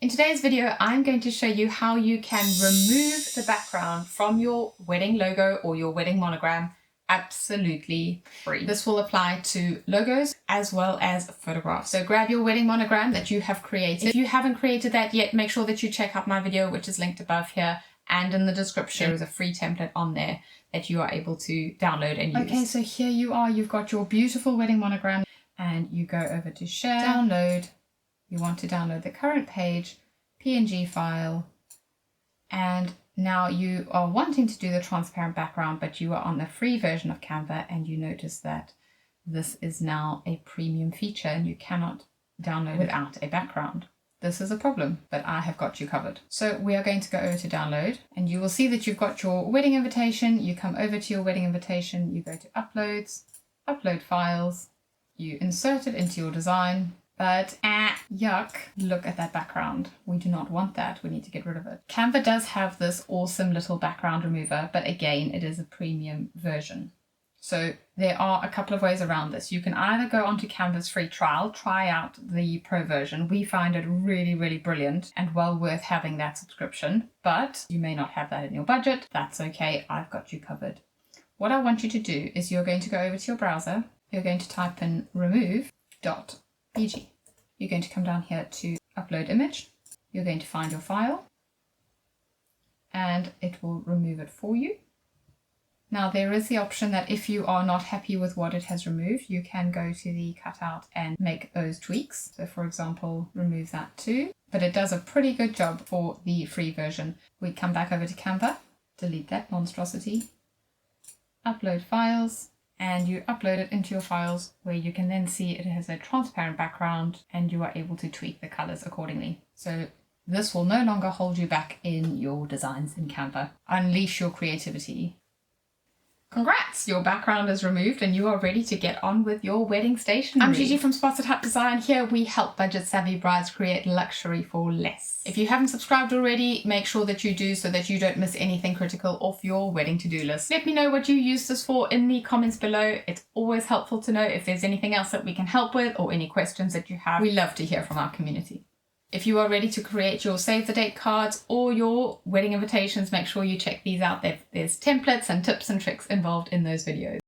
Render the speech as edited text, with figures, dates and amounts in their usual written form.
In today's video, I'm going to show you how you can remove the background from your wedding logo or your wedding monogram absolutely free. This will apply to logos as well as photographs. So grab your wedding monogram that you have created. If you haven't created that yet, make sure that you check out my video, which is linked above here and in the description. There is a free template on there that you are able to download and use. Okay, so here you are. You've got your beautiful wedding monogram and you go over to share, download. You want to download the current page, PNG file, and now you are wanting to do the transparent background, but you are on the free version of Canva and you notice that this is now a premium feature and you cannot download without a background. This is a problem, but I have got you covered. So we are going to go over to download and you will see that you've got your wedding invitation. You come over to your wedding invitation, you go to uploads, upload files, you insert it into your design. But yuck, look at that background. We do not want that. We need to get rid of it. Canva does have this awesome little background remover, but again, it is a premium version. So there are a couple of ways around this. You can either go onto Canva's free trial, try out the pro version. We find it really, really brilliant and well worth having that subscription, but you may not have that in your budget. That's okay, I've got you covered. What I want you to do is you're going to go over to your browser. You're going to type in Remove.bg. You're going to come down here to upload image. You're going to find your file and it will remove it for you. Now there is the option that if you are not happy with what it has removed, you can go to the cutout and make those tweaks. So for example, remove that too, but it does a pretty good job for the free version. We come back over to Canva, delete that monstrosity, upload files, and you upload it into your files where you can then see it has a transparent background and you are able to tweak the colors accordingly. So this will no longer hold you back in your designs in Canva. Unleash your creativity. Congrats! Your background is removed and you are ready to get on with your wedding stationery. I'm Gigi from Spotted Hut Design. Here we help budget-savvy brides create luxury for less. If you haven't subscribed already, make sure that you do so that you don't miss anything critical off your wedding to-do list. Let me know what you use this for in the comments below. It's always helpful to know if there's anything else that we can help with or any questions that you have. We love to hear from our community. If you are ready to create your save the date cards or your wedding invitations, make sure you check these out. There's templates and tips and tricks involved in those videos.